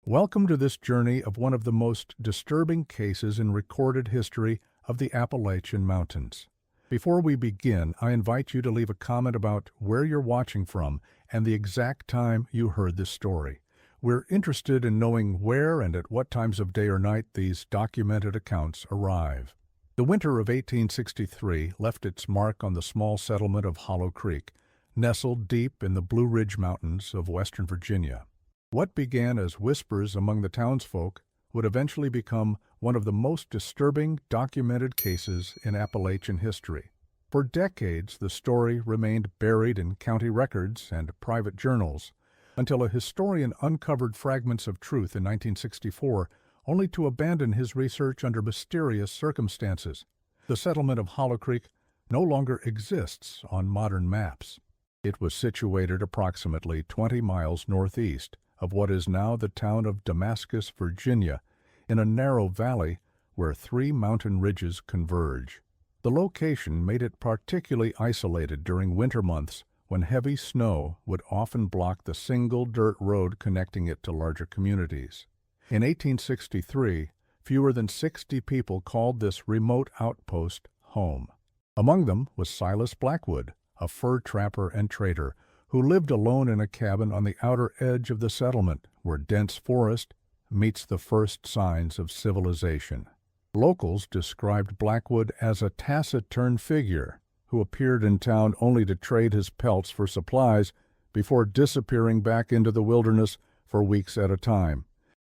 Welcome to this journey of one of the most disturbing cases in recorded history of the Appalachian Mountains. Before we begin, I invite you to leave a comment about where you're watching from and the exact time you heard this story. We're interested in knowing where and at what times of day or night these documented accounts arrive. The winter of 1863 left its mark on the small settlement of Hollow Creek, nestled deep in the Blue Ridge Mountains of western Virginia. What began as whispers among the townsfolk would eventually become one of the most disturbing documented cases in Appalachian history. For decades, the story remained buried in county records and private journals, until a historian uncovered fragments of truth in 1964, only to abandon his research under mysterious circumstances. The settlement of Hollow Creek no longer exists on modern maps. It was situated approximately 20 miles northeast of what is now the town of Damascus, Virginia, in a narrow valley where three mountain ridges converge. The location made it particularly isolated during winter months when heavy snow would often block the single dirt road connecting it to larger communities. In 1863, fewer than 60 people called this remote outpost home. Among them was Silas Blackwood, a fur trapper and trader, who lived alone in a cabin on the outer edge of the settlement where dense forest meets the first signs of civilization. Locals described Blackwood as a taciturn figure who appeared in town only to trade his pelts for supplies before disappearing back into the wilderness for weeks at a time.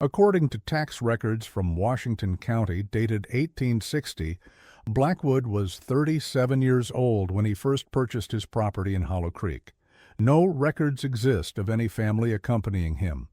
According to tax records from Washington County dated 1860, Blackwood was 37 years old when he first purchased his property in Hollow Creek. No records exist of any family accompanying him.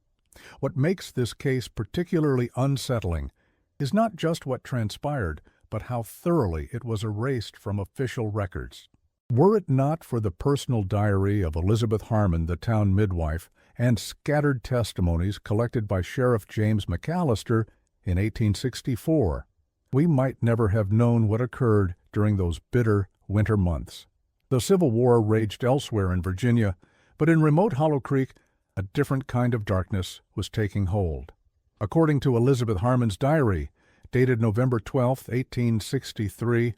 What makes this case particularly unsettling is not just what transpired, but how thoroughly it was erased from official records. Were it not for the personal diary of Elizabeth Harmon, the town midwife, and scattered testimonies collected by Sheriff James McAllister in 1864, we might never have known what occurred during those bitter winter months. The Civil War raged elsewhere in Virginia, but in remote Hollow Creek, a different kind of darkness was taking hold. According to Elizabeth Harmon's diary, dated November 12, 1863,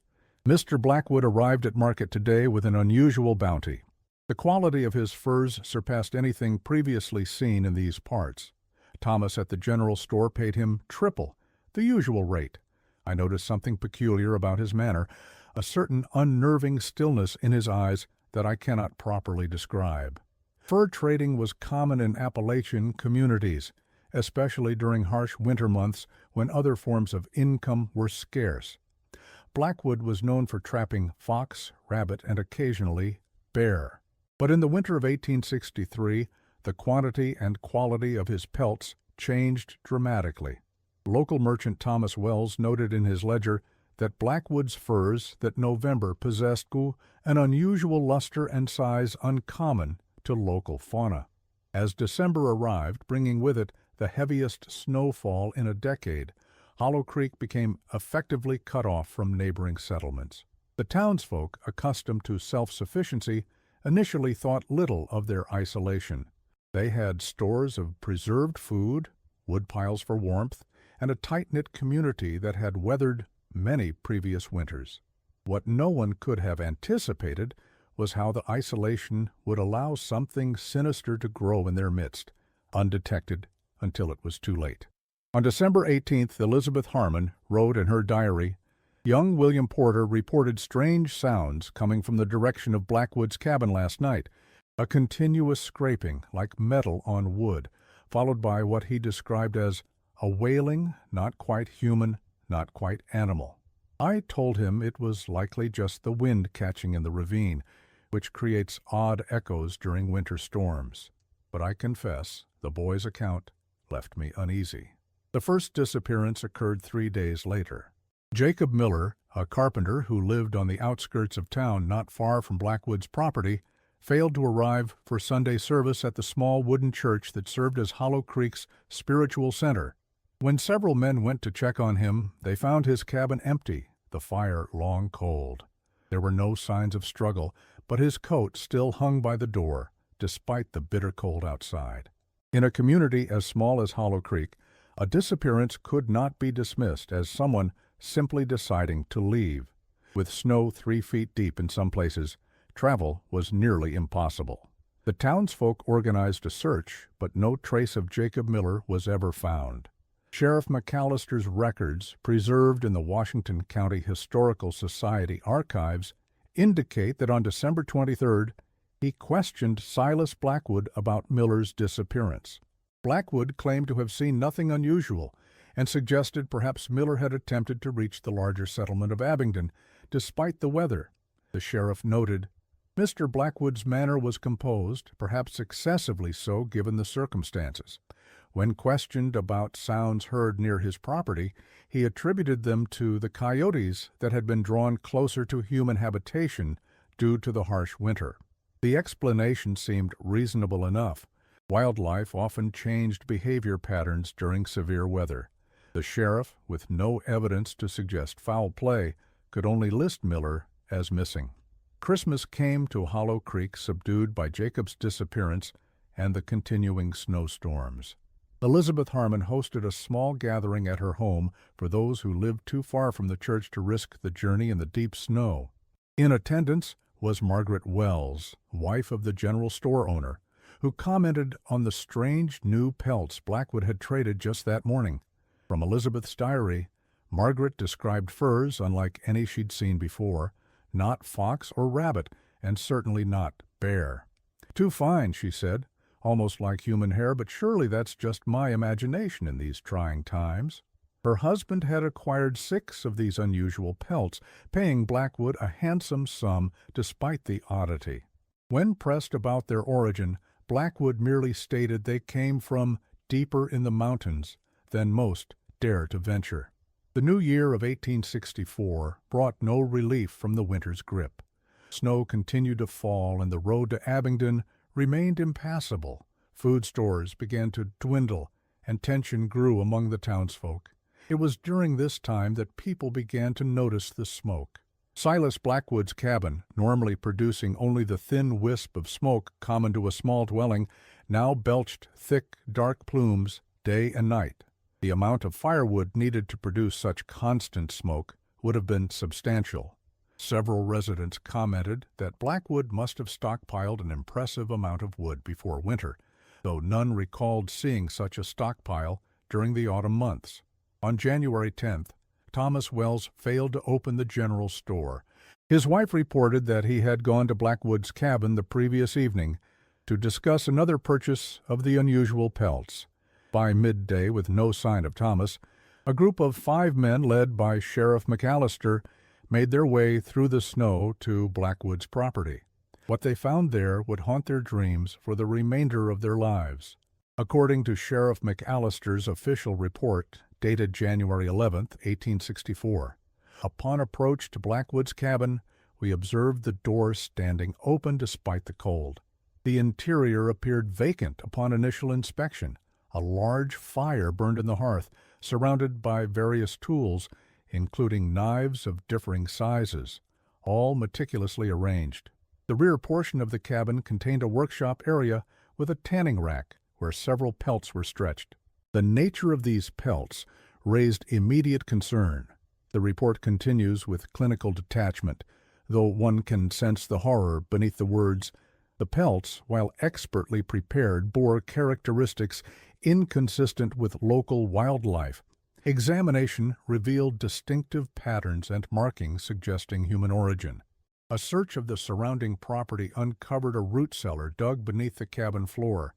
Mr. Blackwood arrived at market today with an unusual bounty. The quality of his furs surpassed anything previously seen in these parts. Thomas at the general store paid him triple the usual rate. I noticed something peculiar about his manner, a certain unnerving stillness in his eyes that I cannot properly describe. Fur trading was common in Appalachian communities, especially during harsh winter months when other forms of income were scarce. Blackwood was known for trapping fox, rabbit, and occasionally bear. But in the winter of 1863, the quantity and quality of his pelts changed dramatically. Local merchant Thomas Wells noted in his ledger that Blackwood's furs that November possessed an unusual luster and size uncommon to local fauna. As December arrived, bringing with it the heaviest snowfall in a decade, Hollow Creek became effectively cut off from neighboring settlements. The townsfolk, accustomed to self-sufficiency, initially thought little of their isolation. They had stores of preserved food, woodpiles for warmth, and a tight-knit community that had weathered many previous winters. What no one could have anticipated was how the isolation would allow something sinister to grow in their midst, undetected until it was too late. On December 18th, Elizabeth Harmon wrote in her diary, "Young William Porter reported strange sounds coming from the direction of Blackwood's cabin last night, a continuous scraping like metal on wood, followed by what he described as a wailing, not quite human, not quite animal. I told him it was likely just the wind catching in the ravine, which creates odd echoes during winter storms. But I confess, the boy's account left me uneasy." The first disappearance occurred 3 days later. Jacob Miller, a carpenter who lived on the outskirts of town not far from Blackwood's property, failed to arrive for Sunday service at the small wooden church that served as Hollow Creek's spiritual center. When several men went to check on him, they found his cabin empty, the fire long cold. There were no signs of struggle, but his coat still hung by the door, despite the bitter cold outside. In a community as small as Hollow Creek, a disappearance could not be dismissed as someone simply deciding to leave. With snow 3 feet deep in some places, travel was nearly impossible. The townsfolk organized a search, but no trace of Jacob Miller was ever found. Sheriff McAllister's records, preserved in the Washington County Historical Society archives, indicate that on December 23rd, he questioned Silas Blackwood about Miller's disappearance. Blackwood claimed to have seen nothing unusual and suggested perhaps Miller had attempted to reach the larger settlement of Abingdon, despite the weather. The sheriff noted, "Mr. Blackwood's manner was composed, perhaps excessively so given the circumstances. When questioned about sounds heard near his property, he attributed them to the coyotes that had been drawn closer to human habitation due to the harsh winter." The explanation seemed reasonable enough. Wildlife often changed behavior patterns during severe weather. The sheriff, with no evidence to suggest foul play, could only list Miller as missing. Christmas came to Hollow Creek subdued by Jacob's disappearance and the continuing snowstorms. Elizabeth Harmon hosted a small gathering at her home for those who lived too far from the church to risk the journey in the deep snow. In attendance was Margaret Wells, wife of the general store owner, who commented on the strange new pelts Blackwood had traded just that morning. From Elizabeth's diary, Margaret described furs unlike any she'd seen before, not fox or rabbit, and certainly not bear. "Too fine," she said, "almost like human hair, but surely that's just my imagination in these trying times." Her husband had acquired 6 of these unusual pelts, paying Blackwood a handsome sum despite the oddity. When pressed about their origin, Blackwood merely stated they came from deeper in the mountains than most dare to venture. The new year of 1864 brought no relief from the winter's grip. Snow continued to fall and the road to Abingdon remained impassable. Food stores began to dwindle and tension grew among the townsfolk. It was during this time that people began to notice the smoke. Silas Blackwood's cabin, normally producing only the thin wisp of smoke common to a small dwelling, now belched thick, dark plumes day and night. The amount of firewood needed to produce such constant smoke would have been substantial. Several residents commented that Blackwood must have stockpiled an impressive amount of wood before winter, though none recalled seeing such a stockpile during the autumn months. On January 10th, Thomas Wells failed to open the general store. His wife reported that he had gone to Blackwood's cabin the previous evening to discuss another purchase of the unusual pelts. By midday, with no sign of Thomas, a group of 5 men led by Sheriff McAllister made their way through the snow to Blackwood's property. What they found there would haunt their dreams for the remainder of their lives. According to Sheriff McAllister's official report, dated January 11, 1864, upon approach to Blackwood's cabin, we observed the door standing open despite the cold. The interior appeared vacant upon initial inspection. A large fire burned in the hearth, surrounded by various tools, including knives of differing sizes, all meticulously arranged. The rear portion of the cabin contained a workshop area with a tanning rack where several pelts were stretched. The nature of these pelts raised immediate concern. The report continues with clinical detachment, though one can sense the horror beneath the words. The pelts, while expertly prepared, bore characteristics inconsistent with local wildlife. Examination revealed distinctive patterns and markings suggesting human origin. A search of the surrounding property uncovered a root cellar dug beneath the cabin floor,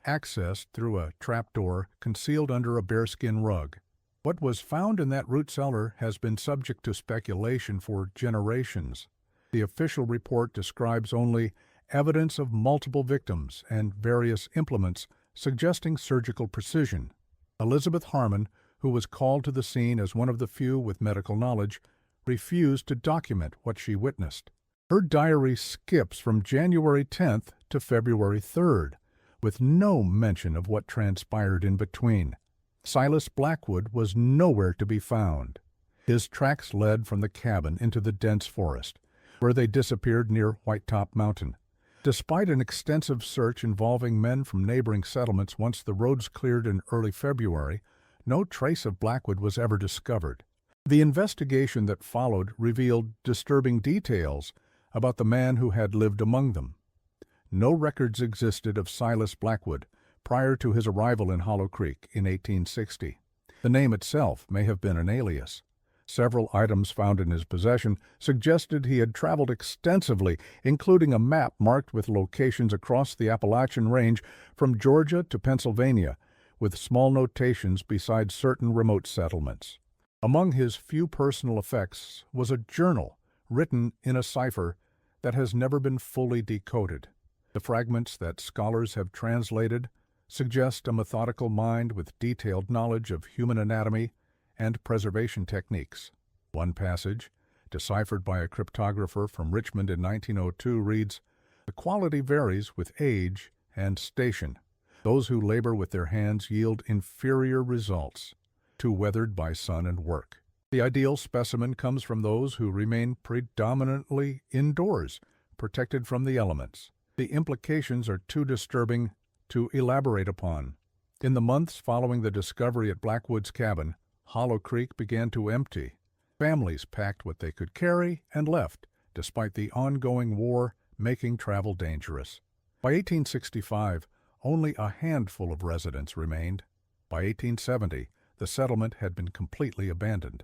accessed through a trapdoor concealed under a bearskin rug. What was found in that root cellar has been subject to speculation for generations. The official report describes only evidence of multiple victims and various implements suggesting surgical precision. Elizabeth Harmon, who was called to the scene as one of the few with medical knowledge, refused to document what she witnessed. Her diary skips from January 10th to February 3rd, with no mention of what transpired in between. Silas Blackwood was nowhere to be found. His tracks led from the cabin into the dense forest, where they disappeared near White Top Mountain. Despite an extensive search involving men from neighboring settlements once the roads cleared in early February, no trace of Blackwood was ever discovered. The investigation that followed revealed disturbing details about the man who had lived among them. No records existed of Silas Blackwood prior to his arrival in Hollow Creek in 1860. The name itself may have been an alias. Several items found in his possession suggested he had traveled extensively, including a map marked with locations across the Appalachian Range from Georgia to Pennsylvania, with small notations beside certain remote settlements. Among his few personal effects was a journal written in a cipher that has never been fully decoded. The fragments that scholars have translated suggest a methodical mind with detailed knowledge of human anatomy and preservation techniques. One passage, deciphered by a cryptographer from Richmond in 1902, reads, "The quality varies with age and station. Those who labor with their hands yield inferior results, too weathered by sun and work. The ideal specimen comes from those who remain predominantly indoors, protected from the elements. The implications are too disturbing to elaborate upon." In the months following the discovery at Blackwood's cabin, Hollow Creek began to empty. Families packed what they could carry and left, despite the ongoing war making travel dangerous. By 1865, only a handful of residents remained. By 1870, the settlement had been completely abandoned.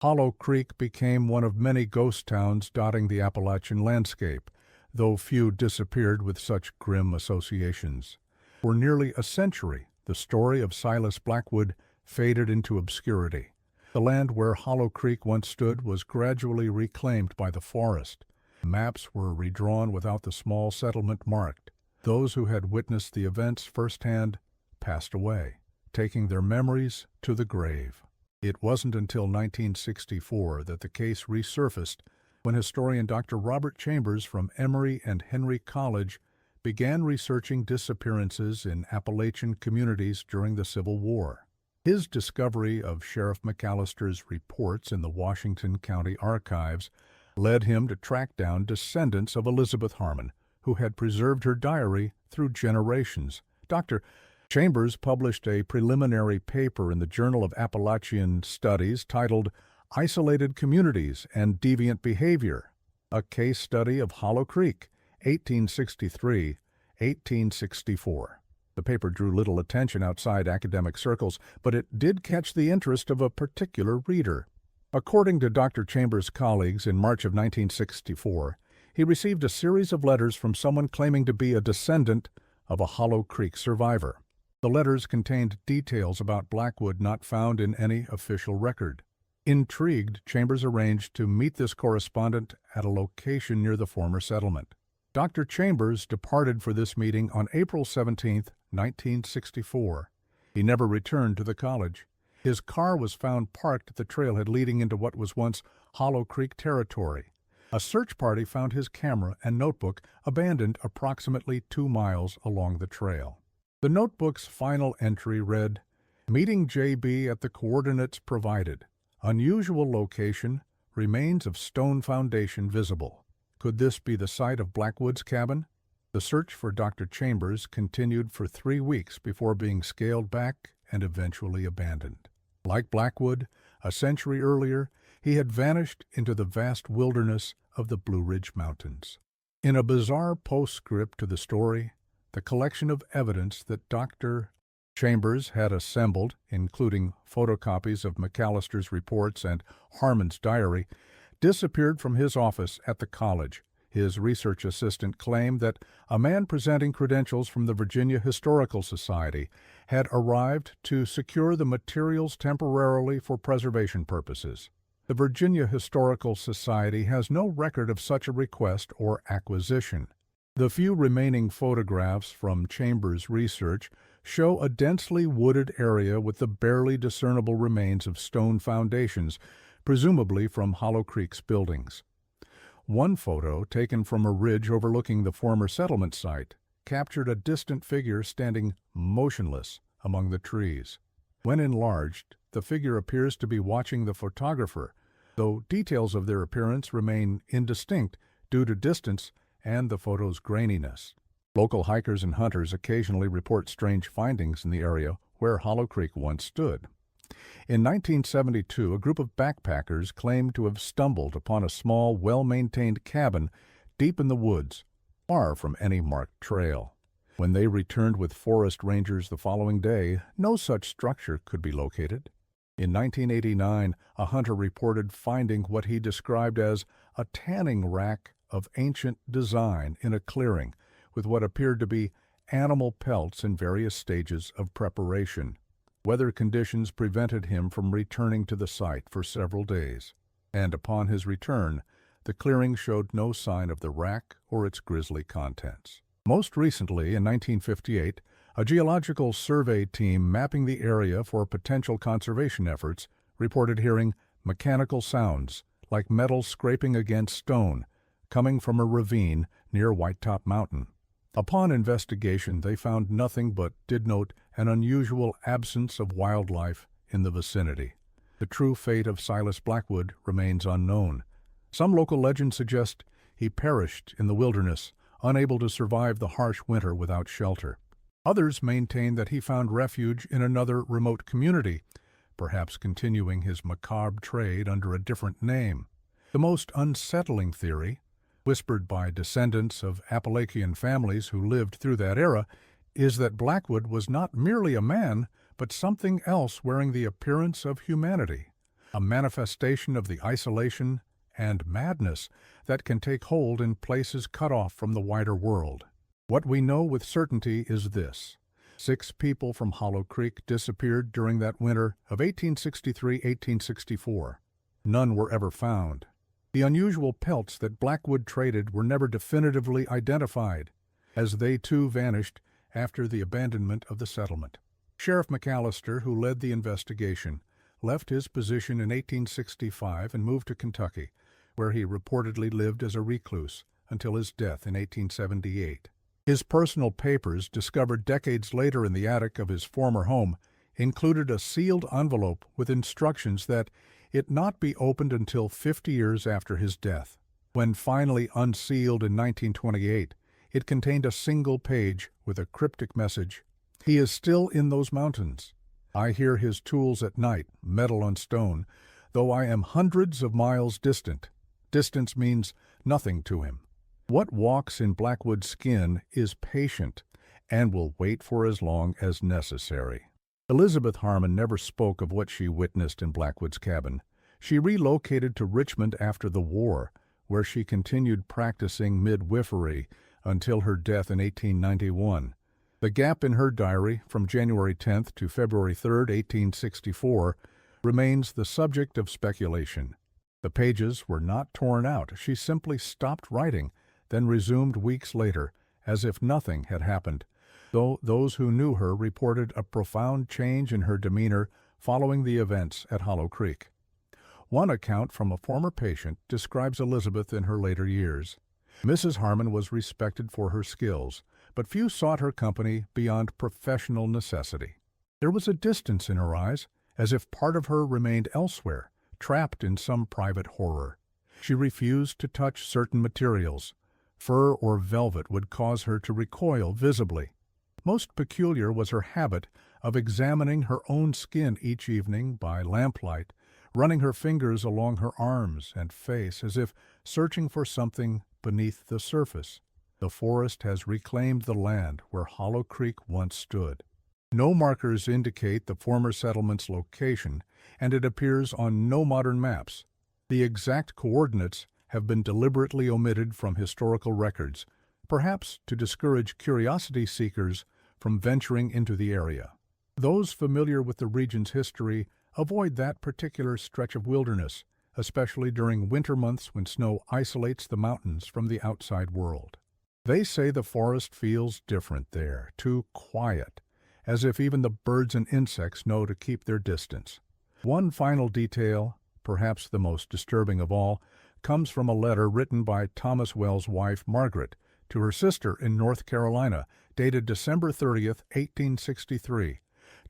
Hollow Creek became one of many ghost towns dotting the Appalachian landscape, though few disappeared with such grim associations. For nearly a century, the story of Silas Blackwood faded into obscurity. The land where Hollow Creek once stood was gradually reclaimed by the forest. Maps were redrawn without the small settlement marked. Those who had witnessed the events firsthand passed away, taking their memories to the grave. It wasn't until 1964 that the case resurfaced, when historian Dr. Robert Chambers from Emory and Henry College began researching disappearances in Appalachian communities during the Civil War. His discovery of Sheriff McAllister's reports in the Washington County Archives led him to track down descendants of Elizabeth Harmon, who had preserved her diary through generations. Dr. Chambers published a preliminary paper in the Journal of Appalachian Studies titled "Isolated Communities and Deviant Behavior, a Case Study of Hollow Creek, 1863-1864. The paper drew little attention outside academic circles, but it did catch the interest of a particular reader. According to Dr. Chambers' colleagues, in March of 1964, he received a series of letters from someone claiming to be a descendant of a Hollow Creek survivor. The letters contained details about Blackwood not found in any official record. Intrigued, Chambers arranged to meet this correspondent at a location near the former settlement. Dr. Chambers departed for this meeting on April 17, 1964. He never returned to the college. His car was found parked at the trailhead leading into what was once Hollow Creek territory. A search party found his camera and notebook abandoned approximately 2 miles along the trail. The notebook's final entry read, "Meeting JB at the coordinates provided. Unusual location, remains of stone foundation visible." Could this be the site of Blackwood's cabin? The search for Dr. Chambers continued for 3 weeks before being scaled back and eventually abandoned. Like Blackwood, a century earlier, he had vanished into the vast wilderness of the Blue Ridge Mountains. In a bizarre postscript to the story, the collection of evidence that Dr. Chambers had assembled, including photocopies of McAllister's reports and Harmon's diary, disappeared from his office at the college. His research assistant claimed that a man presenting credentials from the Virginia Historical Society had arrived to secure the materials temporarily for preservation purposes. The Virginia Historical Society has no record of such a request or acquisition. The few remaining photographs from Chambers' research show a densely wooded area with the barely discernible remains of stone foundations, presumably from Hollow Creek's buildings. One photo, taken from a ridge overlooking the former settlement site, captured a distant figure standing motionless among the trees. When enlarged, the figure appears to be watching the photographer, though details of their appearance remain indistinct due to distance and the photo's graininess. Local hikers and hunters occasionally report strange findings in the area where Hollow Creek once stood. In 1972, a group of backpackers claimed to have stumbled upon a small, well-maintained cabin deep in the woods, far from any marked trail. When they returned with forest rangers the following day, no such structure could be located. In 1989, a hunter reported finding what he described as a tanning rack of ancient design in a clearing, with what appeared to be animal pelts in various stages of preparation. Weather conditions prevented him from returning to the site for several days, and upon his return, the clearing showed no sign of the rack or its grisly contents. Most recently, in 1958, a geological survey team mapping the area for potential conservation efforts reported hearing mechanical sounds like metal scraping against stone coming from a ravine near Whitetop Mountain. Upon investigation, they found nothing but did note an unusual absence of wildlife in the vicinity. The true fate of Silas Blackwood remains unknown. Some local legends suggest he perished in the wilderness, unable to survive the harsh winter without shelter. Others maintain that he found refuge in another remote community, perhaps continuing his macabre trade under a different name. The most unsettling theory, whispered by descendants of Appalachian families who lived through that era, is that Blackwood was not merely a man, but something else wearing the appearance of humanity, a manifestation of the isolation and madness that can take hold in places cut off from the wider world. What we know with certainty is this: 6 people from Hollow Creek disappeared during that winter of 1863-1864. None were ever found. The unusual pelts that Blackwood traded were never definitively identified, as they too vanished after the abandonment of the settlement. Sheriff McAllister, who led the investigation, left his position in 1865 and moved to Kentucky, where he reportedly lived as a recluse until his death in 1878. His personal papers, discovered decades later in the attic of his former home, included a sealed envelope with instructions that it not be opened until 50 years after his death. When finally unsealed in 1928, it contained a single page with a cryptic message: "He is still in those mountains. I hear his tools at night, metal on stone, though I am hundreds of miles distant. Distance means nothing to him. What walks in Blackwood's skin is patient and will wait for as long as necessary." Elizabeth Harmon never spoke of what she witnessed in Blackwood's cabin. She relocated to Richmond after the war, where she continued practicing midwifery until her death in 1891. The gap in her diary from January 10th to February 3rd, 1864, remains the subject of speculation. The pages were not torn out. She simply stopped writing, then resumed weeks later, as if nothing had happened, though those who knew her reported a profound change in her demeanor following the events at Hollow Creek. One account from a former patient describes Elizabeth in her later years. Mrs. Harmon was respected for her skills, but few sought her company beyond professional necessity. There was a distance in her eyes, as if part of her remained elsewhere, trapped in some private horror. She refused to touch certain materials. Fur or velvet would cause her to recoil visibly. Most peculiar was her habit of examining her own skin each evening by lamplight, running her fingers along her arms and face as if searching for something beneath the surface. The forest has reclaimed the land where Hollow Creek once stood. No markers indicate the former settlement's location, and it appears on no modern maps. The exact coordinates have been deliberately omitted from historical records, perhaps to discourage curiosity seekers from venturing into the area. Those familiar with the region's history avoid that particular stretch of wilderness, especially during winter months when snow isolates the mountains from the outside world. They say the forest feels different there, too quiet, as if even the birds and insects know to keep their distance. One final detail, perhaps the most disturbing of all, comes from a letter written by Thomas Wells' wife, Margaret, to her sister in North Carolina, dated December 30th, 1863,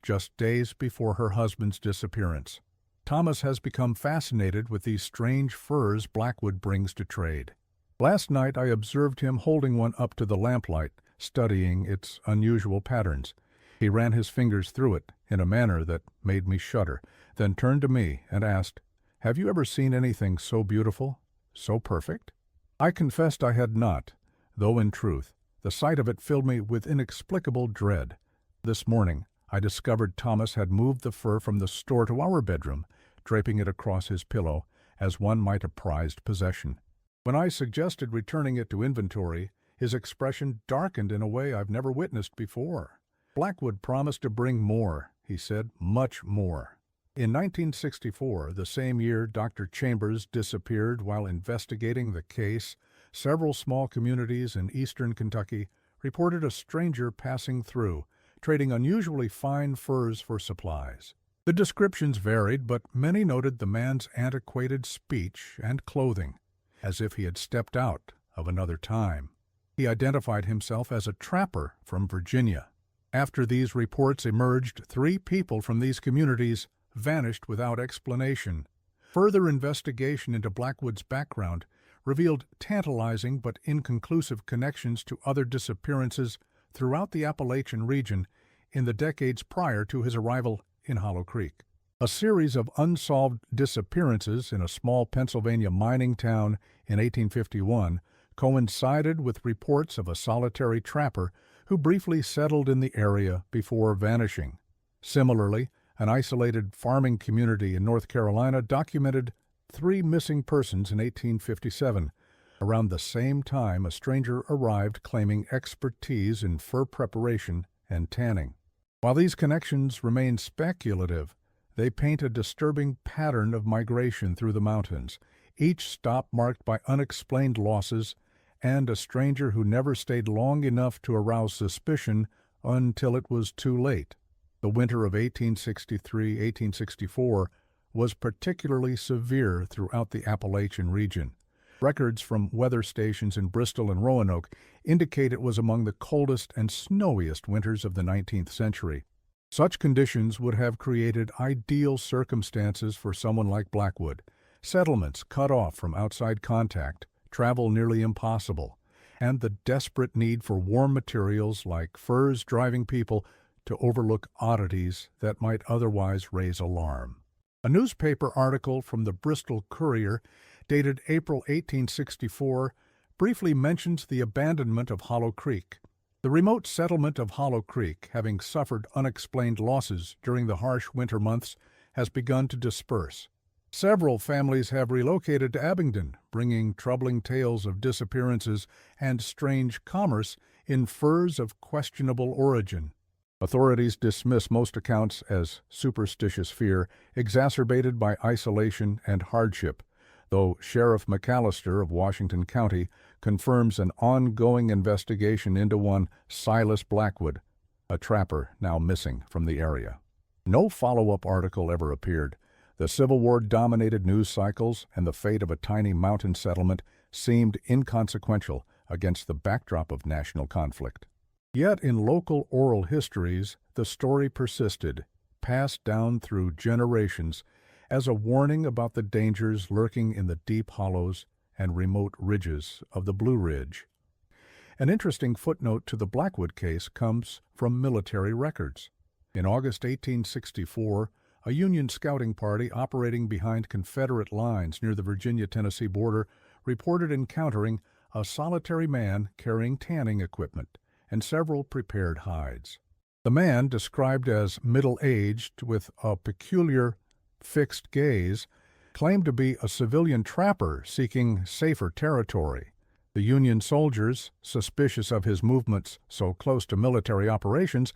just days before her husband's disappearance. Thomas has become fascinated with these strange furs Blackwood brings to trade. Last night I observed him holding one up to the lamplight, studying its unusual patterns. He ran his fingers through it in a manner that made me shudder, then turned to me and asked, "Have you ever seen anything so beautiful, so perfect?" I confessed I had not, though in truth, the sight of it filled me with inexplicable dread. This morning I discovered Thomas had moved the fur from the store to our bedroom, draping it across his pillow, as one might a prized possession. When I suggested returning it to inventory, his expression darkened in a way I've never witnessed before. "Blackwood promised to bring more," he said, "much more." In 1964, the same year Dr. Chambers disappeared while investigating the case, several small communities in eastern Kentucky reported a stranger passing through, trading unusually fine furs for supplies. The descriptions varied, but many noted the man's antiquated speech and clothing, as if he had stepped out of another time. He identified himself as a trapper from Virginia. After these reports emerged, 3 people from these communities vanished without explanation. Further investigation into Blackwood's background revealed tantalizing but inconclusive connections to other disappearances throughout the Appalachian region in the decades prior to his arrival in Hollow Creek. A series of unsolved disappearances in a small Pennsylvania mining town in 1851 coincided with reports of a solitary trapper who briefly settled in the area before vanishing. Similarly, an isolated farming community in North Carolina documented 3 missing persons in 1857. Around the same time, a stranger arrived claiming expertise in fur preparation and tanning. While these connections remain speculative, they paint a disturbing pattern of migration through the mountains, each stop marked by unexplained losses and a stranger who never stayed long enough to arouse suspicion until it was too late. The winter of 1863-1864 was particularly severe throughout the Appalachian region. Records from weather stations in Bristol and Roanoke indicate it was among the coldest and snowiest winters of the 19th century. Such conditions would have created ideal circumstances for someone like Blackwood. Settlements cut off from outside contact, travel nearly impossible, and the desperate need for warm materials like furs driving people to overlook oddities that might otherwise raise alarm. A newspaper article from the Bristol Courier, dated April 1864, briefly mentions the abandonment of Hollow Creek. The remote settlement of Hollow Creek, having suffered unexplained losses during the harsh winter months, has begun to disperse. Several families have relocated to Abingdon, bringing troubling tales of disappearances and strange commerce in furs of questionable origin. Authorities dismiss most accounts as superstitious fear, exacerbated by isolation and hardship, though Sheriff McAllister of Washington County confirms an ongoing investigation into one Silas Blackwood, a trapper now missing from the area. No follow-up article ever appeared. The Civil War-dominated news cycles and the fate of a tiny mountain settlement seemed inconsequential against the backdrop of national conflict. Yet in local oral histories, the story persisted, passed down through generations, as a warning about the dangers lurking in the deep hollows and remote ridges of the Blue Ridge. An interesting footnote to the Blackwood case comes from military records. In August 1864, a Union scouting party operating behind Confederate lines near the Virginia-Tennessee border reported encountering a solitary man carrying tanning equipment and several prepared hides. The man, described as middle-aged with a peculiar, fixed gaze, claimed to be a civilian trapper seeking safer territory. The Union soldiers, suspicious of his movements so close to military operations,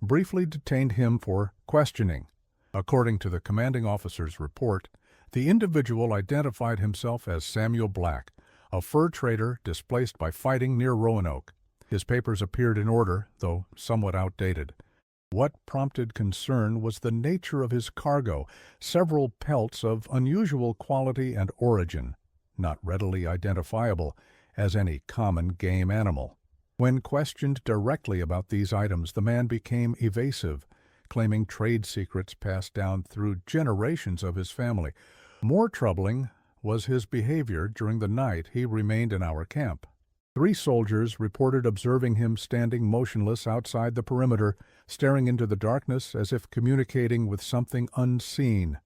briefly detained him for questioning. According to the commanding officer's report, the individual identified himself as Samuel Black, a fur trader displaced by fighting near Roanoke. His papers appeared in order, though somewhat outdated. What prompted concern was the nature of his cargo, several pelts of unusual quality and origin, not readily identifiable as any common game animal. When questioned directly about these items, the man became evasive, claiming trade secrets passed down through generations of his family. More troubling was his behavior during the night he remained in our camp. 3 soldiers reported observing him standing motionless outside the perimeter, staring into the darkness as if communicating with something unseen.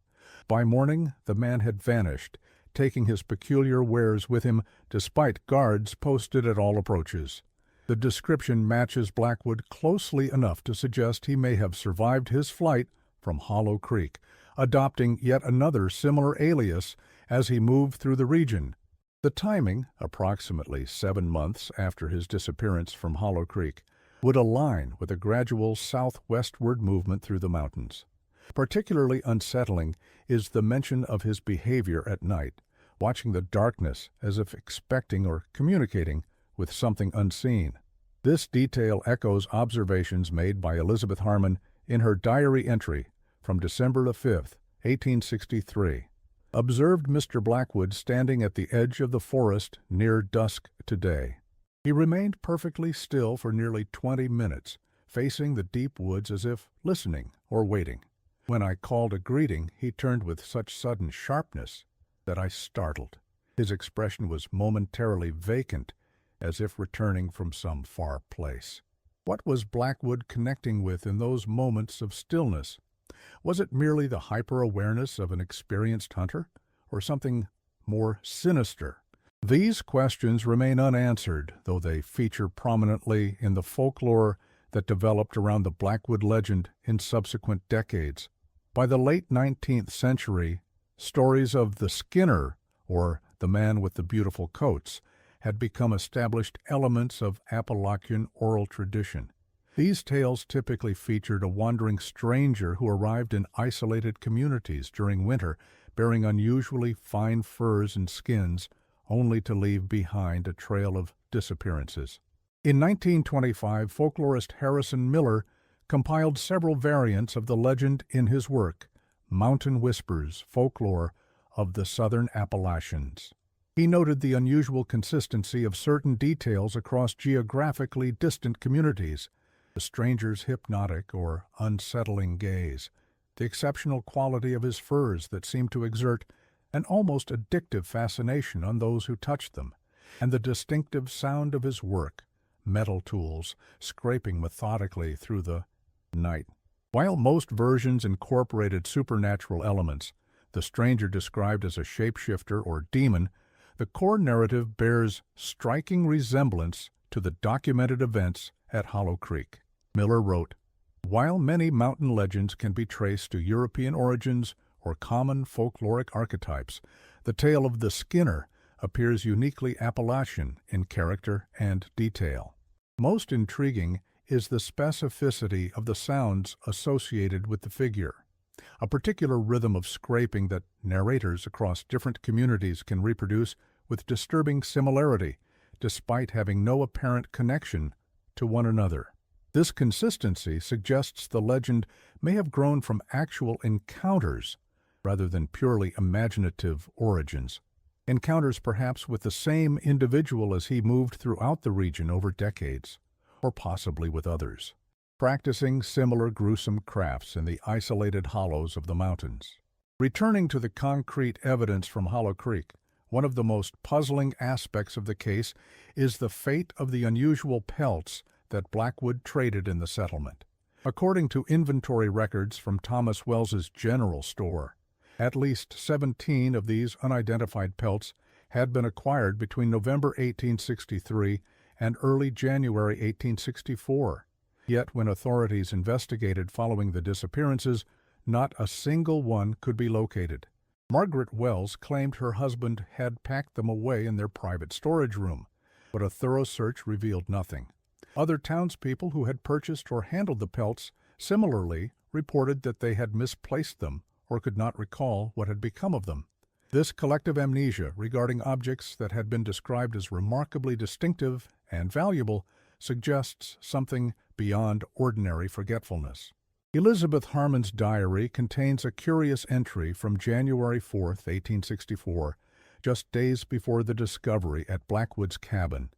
By morning, the man had vanished, taking his peculiar wares with him despite guards posted at all approaches. The description matches Blackwood closely enough to suggest he may have survived his flight from Hollow Creek, adopting yet another similar alias as he moved through the region. The timing, approximately 7 months after his disappearance from Hollow Creek, would align with a gradual southwestward movement through the mountains. Particularly unsettling is the mention of his behavior at night, watching the darkness as if expecting or communicating with something unseen. This detail echoes observations made by Elizabeth Harmon in her diary entry from December 5, 1863. Observed Mr. Blackwood standing at the edge of the forest near dusk today. He remained perfectly still for nearly 20 minutes, facing the deep woods as if listening or waiting. When I called a greeting, he turned with such sudden sharpness that I startled. His expression was momentarily vacant, as if returning from some far place. What was Blackwood connecting with in those moments of stillness? Was it merely the hyper-awareness of an experienced hunter, or something more sinister? These questions remain unanswered, though they feature prominently in the folklore that developed around the Blackwood legend in subsequent decades. By the late 19th century, stories of the Skinner, or the man with the beautiful coats, had become established elements of Appalachian oral tradition. These tales typically featured a wandering stranger who arrived in isolated communities during winter, bearing unusually fine furs and skins, only to leave behind a trail of disappearances. In 1925, folklorist Harrison Miller compiled several variants of the legend in his work, Mountain Whispers, Folklore of the Southern Appalachians. He noted the unusual consistency of certain details across geographically distant communities, the stranger's hypnotic or unsettling gaze, the exceptional quality of his furs that seemed to exert an almost addictive fascination on those who touched them, and the distinctive sound of his work, metal tools scraping methodically through the night. While most versions incorporated supernatural elements, the stranger described as a shapeshifter or demon, the core narrative bears striking resemblance to the documented events at Hollow Creek. Miller wrote, "While many mountain legends can be traced to European origins or common folkloric archetypes, the tale of the Skinner appears uniquely Appalachian in character and detail. Most intriguing is the specificity of the sounds associated with the figure, a particular rhythm of scraping that narrators across different communities can reproduce with disturbing similarity, despite having no apparent connection to one another. This consistency suggests the legend may have grown from actual encounters rather than purely imaginative origins. Encounters perhaps with the same individual as he moved throughout the region over decades, or possibly with others, practicing similar gruesome crafts in the isolated hollows of the mountains. Returning to the concrete evidence from Hollow Creek, one of the most puzzling aspects of the case is the fate of the unusual pelts that Blackwood traded in the settlement. According to inventory records from Thomas Wells's General Store, at least 17 of these unidentified pelts had been acquired between November 1863 and early January 1864. Yet when authorities investigated following the disappearances, not a single one could be located. Margaret Wells claimed her husband had packed them away in their private storage room, but a thorough search revealed nothing. Other townspeople who had purchased or handled the pelts similarly reported that they had misplaced them or could not recall what had become of them. This collective amnesia regarding objects that had been described as remarkably distinctive and valuable suggests something beyond ordinary forgetfulness. Elizabeth Harmon's diary contains a curious entry from January 4, 1864, just days before the discovery at Blackwood's cabin.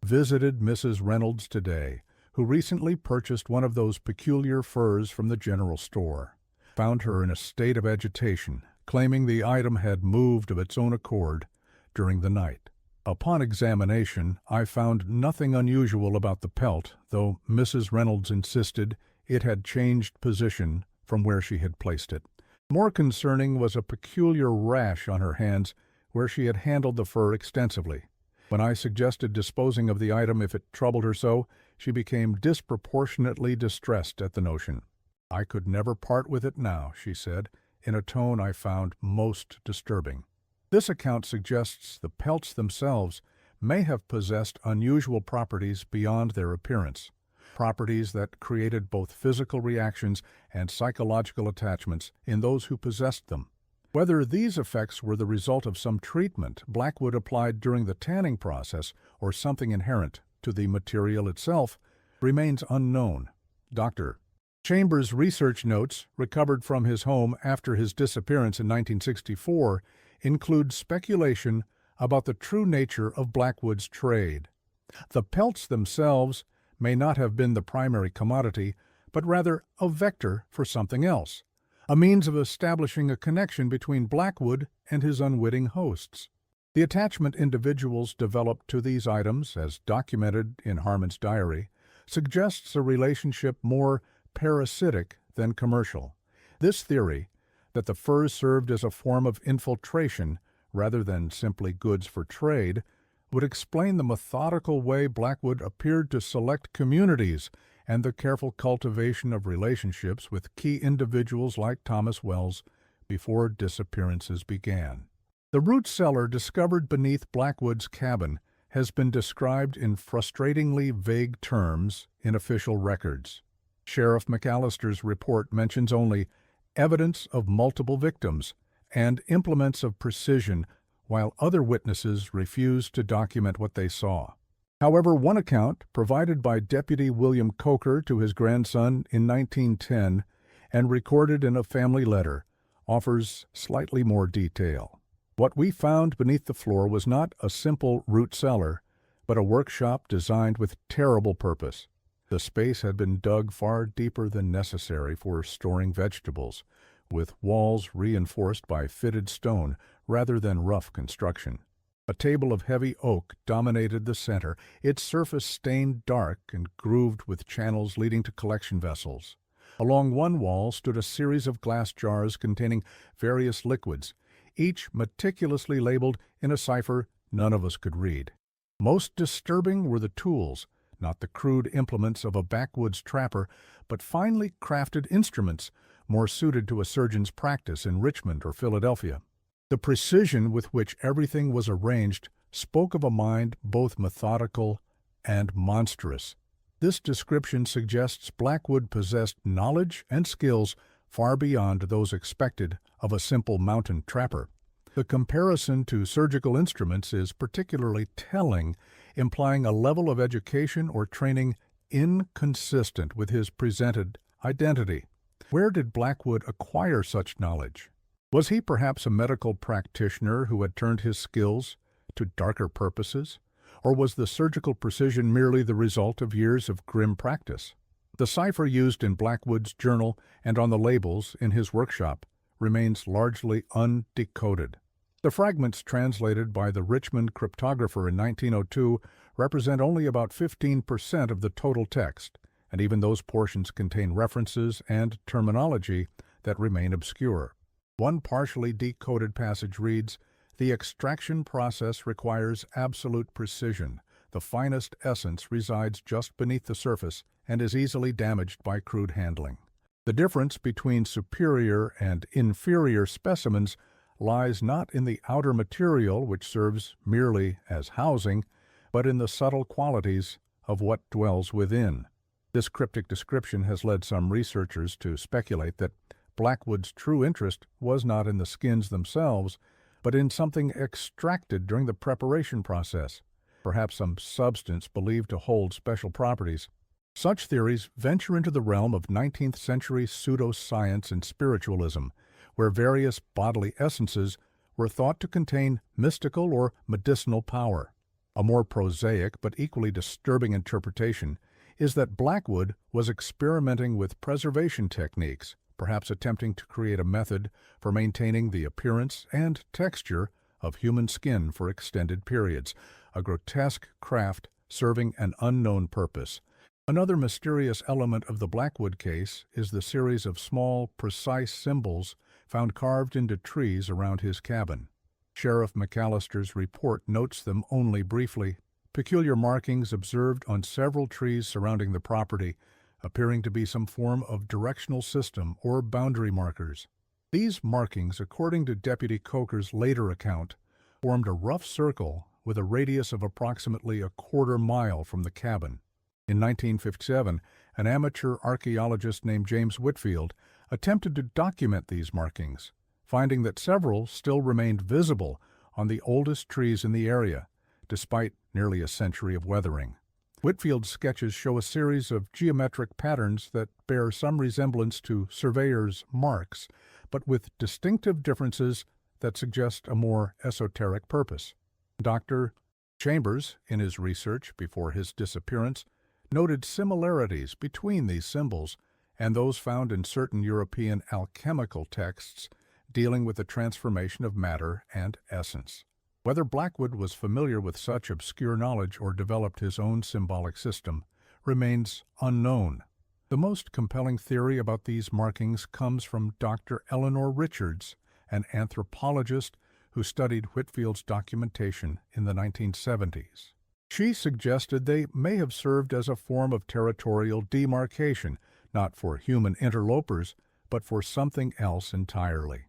Visited Mrs. Reynolds today, who recently purchased one of those peculiar furs from the general store. Found her in a state of agitation, claiming the item had moved of its own accord during the night. Upon examination, I found nothing unusual about the pelt, though Mrs. Reynolds insisted it had changed position from where she had placed it. More concerning was a peculiar rash on her hands where she had handled the fur extensively. When I suggested disposing of the item if it troubled her so, she became disproportionately distressed at the notion. "I could never part with it now," she said, in a tone I found most disturbing. This account suggests the pelts themselves may have possessed unusual properties beyond their appearance, properties that created both physical reactions and psychological attachments in those who possessed them. Whether these effects were the result of some treatment Blackwood applied during the tanning process or something inherent to the material itself remains unknown. Dr. Chambers' research notes, recovered from his home after his disappearance in 1964, include speculation about the true nature of Blackwood's trade. The pelts themselves may not have been the primary commodity, but rather a vector for something else, a means of establishing a connection between Blackwood and his unwitting hosts. The attachment individuals developed to these items, as documented in Harmon's diary, suggests a relationship more parasitic than commercial. This theory, that the furs served as a form of infiltration rather than simply goods for trade, would explain the methodical way Blackwood appeared to select communities and the careful cultivation of relationships with key individuals like Thomas Wells before disappearances began. The root cellar discovered beneath Blackwood's cabin has been described in frustratingly vague terms in official records. Sheriff McAllister's report mentions only evidence of multiple victims and implements of precision, while other witnesses refused to document what they saw. However, one account, provided by Deputy William Coker to his grandson in 1910 and recorded in a family letter, offers slightly more detail. What we found beneath the floor was not a simple root cellar, but a workshop designed with terrible purpose. The space had been dug far deeper than necessary for storing vegetables, with walls reinforced by fitted stone rather than rough construction. A table of heavy oak dominated the center, its surface stained dark and grooved with channels leading to collection vessels. Along one wall stood a series of glass jars containing various liquids, each meticulously labeled in a cipher none of us could read. Most disturbing were the tools, not the crude implements of a backwoods trapper, but finely crafted instruments more suited to a surgeon's practice in Richmond or Philadelphia. The precision with which everything was arranged spoke of a mind both methodical and monstrous. This description suggests Blackwood possessed knowledge and skills far beyond those expected of a simple mountain trapper. The comparison to surgical instruments is particularly telling, implying a level of education or training inconsistent with his presented identity. Where did Blackwood acquire such knowledge? Was he perhaps a medical practitioner who had turned his skills to darker purposes? Or was the surgical precision merely the result of years of grim practice? The cipher used in Blackwood's journal and on the labels in his workshop remains largely undecoded. The fragments translated by the Richmond cryptographer in 1902 represent only about 15% of the total text, and even those portions contain references and terminology that remain obscure. One partially decoded passage reads, "The extraction process requires absolute precision. The finest essence resides just beneath the surface and is easily damaged by crude handling." The difference between superior and inferior specimens lies not in the outer material, which serves merely as housing, but in the subtle qualities of what dwells within. This cryptic description has led some researchers to speculate that Blackwood's true interest was not in the skins themselves, but in something extracted during the preparation process, perhaps some substance believed to hold special properties. Such theories venture into the realm of 19th century pseudoscience and spiritualism, where various bodily essences were thought to contain mystical or medicinal power. A more prosaic but equally disturbing interpretation is that Blackwood was experimenting with preservation techniques, perhaps attempting to create a method for maintaining the appearance and texture of human skin for extended periods, a grotesque craft serving an unknown purpose. Another mysterious element of the Blackwood case is the series of small, precise symbols found carved into trees around his cabin. Sheriff McAllister's report notes them only briefly. Peculiar markings observed on several trees surrounding the property, appearing to be some form of directional system or boundary markers. These markings, according to Deputy Coker's later account, formed a rough circle with a radius of approximately a quarter mile from the cabin. In 1957, an amateur archaeologist named James Whitfield attempted to document these markings, finding that several still remained visible on the oldest trees in the area, despite nearly a century of weathering. Whitfield's sketches show a series of geometric patterns that bear some resemblance to surveyors' marks, but with distinctive differences that suggest a more esoteric purpose. Dr. Chambers, in his research before his disappearance, noted similarities between these symbols and those found in certain European alchemical texts dealing with the transformation of matter and essence. Whether Blackwood was familiar with such obscure knowledge or developed his own symbolic system remains unknown. The most compelling theory about these markings comes from Dr. Eleanor Richards, an anthropologist who studied Whitfield's documentation in the 1970s. She suggested they may have served as a form of territorial demarcation, not for human interlopers, but for something else entirely.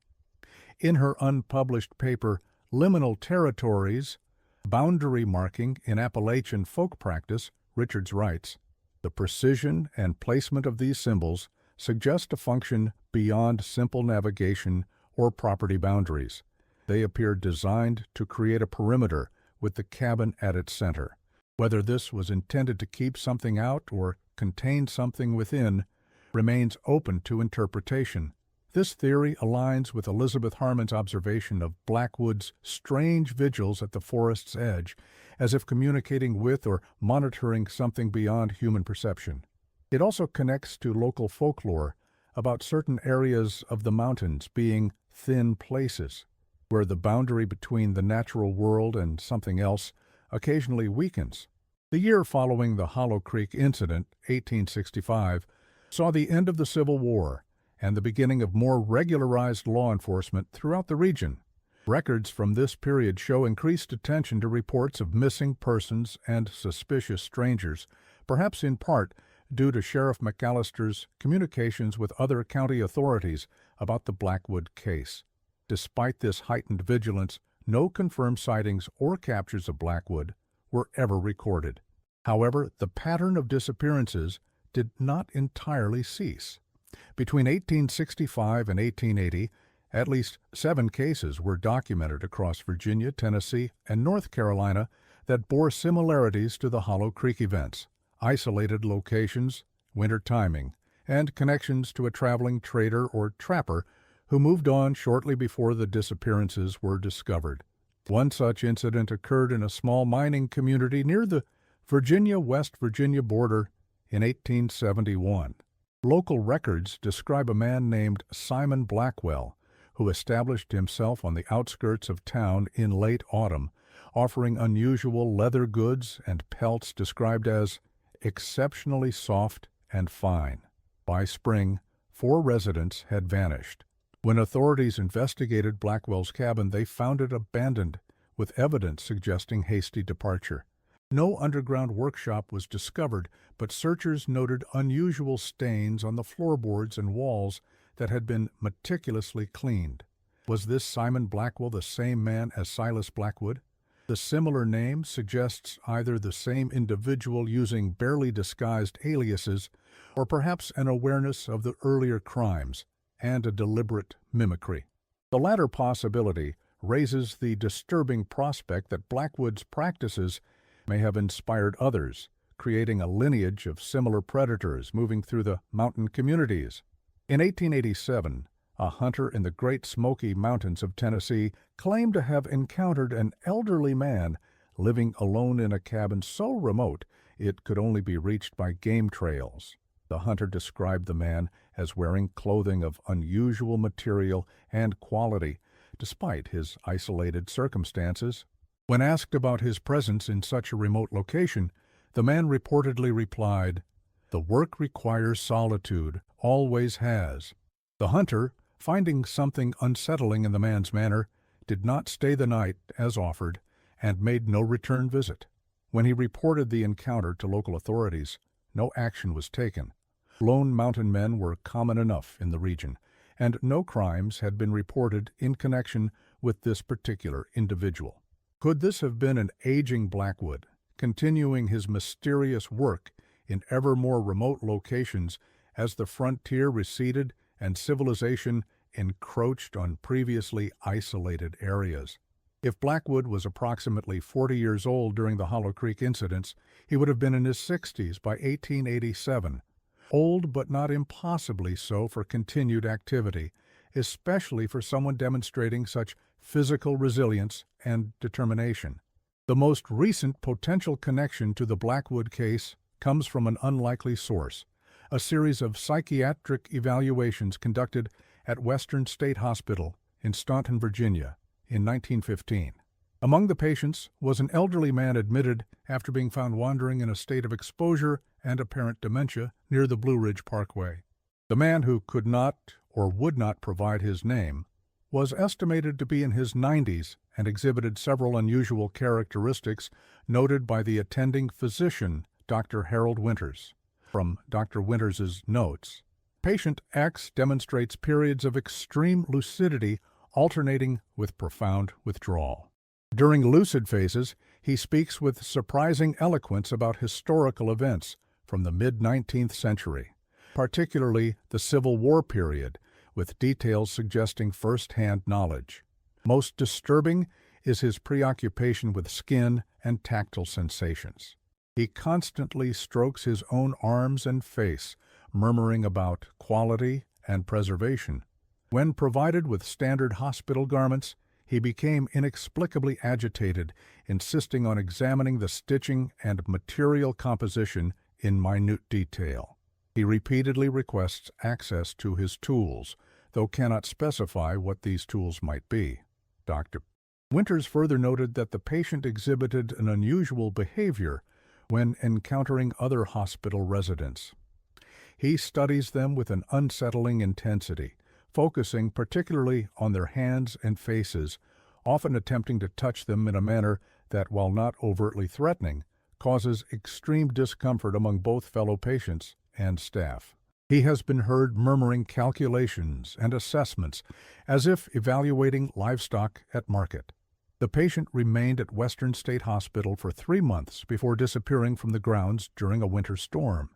In her unpublished paper, Liminal Territories, Boundary Marking in Appalachian Folk Practice, Richards writes, "The precision and placement of these symbols suggest a function beyond simple navigation or property boundaries. They appear designed to create a perimeter with the cabin at its center. Whether this was intended to keep something out or contain something within remains open to interpretation." This theory aligns with Elizabeth Harmon's observation of Blackwood's strange vigils at the forest's edge, as if communicating with or monitoring something beyond human perception. It also connects to local folklore about certain areas of the mountains being thin places, where the boundary between the natural world and something else occasionally weakens. The year following the Hollow Creek incident, 1865, saw the end of the Civil War and the beginning of more regularized law enforcement throughout the region. Records from this period show increased attention to reports of missing persons and suspicious strangers, perhaps in part due to Sheriff McAllister's communications with other county authorities about the Blackwood case. Despite this heightened vigilance, no confirmed sightings or captures of Blackwood were ever recorded. However, the pattern of disappearances did not entirely cease. Between 1865 and 1880, at least 7 cases were documented across Virginia, Tennessee, and North Carolina that bore similarities to the Hollow Creek events, isolated locations, winter timing, and connections to a traveling trader or trapper who moved on shortly before the disappearances were discovered. One such incident occurred in a small mining community near the Virginia-West Virginia border in 1871. Local records describe a man named Simon Blackwell, who established himself on the outskirts of town in late autumn, offering unusual leather goods and pelts described as exceptionally soft and fine. By spring, 4 residents had vanished. When authorities investigated Blackwell's cabin, they found it abandoned, with evidence suggesting hasty departure. No underground workshop was discovered, but searchers noted unusual stains on the floorboards and walls that had been meticulously cleaned. Was this Simon Blackwell the same man as Silas Blackwood? The similar name suggests either the same individual using barely disguised aliases, or perhaps an awareness of the earlier crimes and a deliberate mimicry. The latter possibility raises the disturbing prospect that Blackwood's practices may have inspired others, creating a lineage of similar predators moving through the mountain communities. In 1887, a hunter in the Great Smoky Mountains of Tennessee claimed to have encountered an elderly man living alone in a cabin so remote it could only be reached by game trails. The hunter described the man as wearing clothing of unusual material and quality, despite his isolated circumstances. When asked about his presence in such a remote location, the man reportedly replied, "The work requires solitude, always has." The hunter, finding something unsettling in the man's manner, did not stay the night as offered and made no return visit. When he reported the encounter to local authorities, no action was taken. Lone mountain men were common enough in the region, and no crimes had been reported in connection with this particular individual. Could this have been an aging Blackwood, continuing his mysterious work in ever more remote locations as the frontier receded and civilization encroached on previously isolated areas? If Blackwood was approximately 40 years old during the Hollow Creek incidents, he would have been in his 60s by 1887. Old but not impossibly so for continued activity, especially for someone demonstrating such physical resilience and determination. The most recent potential connection to the Blackwood case comes from an unlikely source, a series of psychiatric evaluations conducted at Western State Hospital in Staunton, Virginia, in 1915. Among the patients was an elderly man admitted after being found wandering in a state of exposure and apparent dementia near the Blue Ridge Parkway. The man, who could not or would not provide his name, was estimated to be in his 90s and exhibited several unusual characteristics noted by the attending physician, Dr. Harold Winters. From Dr. Winters's notes, patient X demonstrates periods of extreme lucidity alternating with profound withdrawal. During lucid phases, he speaks with surprising eloquence about historical events from the mid-19th century, particularly the Civil War period, with details suggesting first-hand knowledge. Most disturbing is his preoccupation with skin and tactile sensations. He constantly strokes his own arms and face, murmuring about quality and preservation. When provided with standard hospital garments, he became inexplicably agitated, insisting on examining the stitching and material composition in minute detail. He repeatedly requests access to his tools, though cannot specify what these tools might be. Dr. Winters further noted that the patient exhibited an unusual behavior when encountering other hospital residents. He studies them with an unsettling intensity, focusing particularly on their hands and faces, often attempting to touch them in a manner that, while not overtly threatening, causes extreme discomfort among both fellow patients and staff. He has been heard murmuring calculations and assessments as if evaluating livestock at market. The patient remained at Western State Hospital for 3 months before disappearing from the grounds during a winter storm.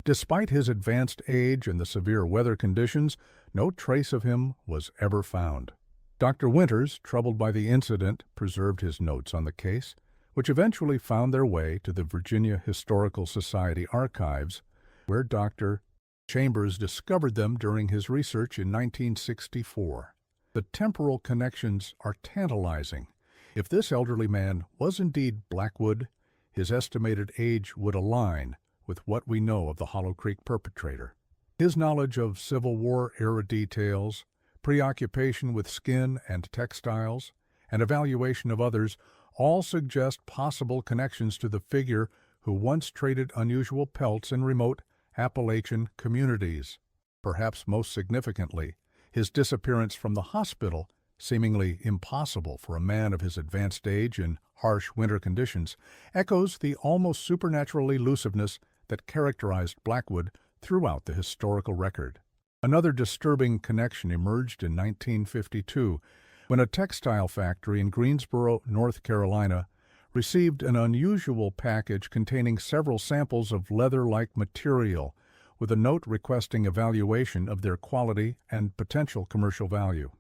Despite his advanced age and the severe weather conditions, no trace of him was ever found. Dr. Winters, troubled by the incident, preserved his notes on the case, which eventually found their way to the Virginia Historical Society archives, where Dr. Chambers discovered them during his research in 1964. The temporal connections are tantalizing. If this elderly man was indeed Blackwood, his estimated age would align with what we know of the Hollow Creek perpetrator. His knowledge of Civil War-era details, preoccupation with skin and textiles, and evaluation of others all suggest possible connections to the figure who once traded unusual pelts in remote Appalachian communities. Perhaps most significantly, his disappearance from the hospital, seemingly impossible for a man of his advanced age in harsh winter conditions, echoes the almost supernatural elusiveness that characterized Blackwood throughout the historical record. Another disturbing connection emerged in 1952 when a textile factory in Greensboro, North Carolina, received an unusual package containing several samples of leather-like material, with a note requesting evaluation of their quality and potential commercial value.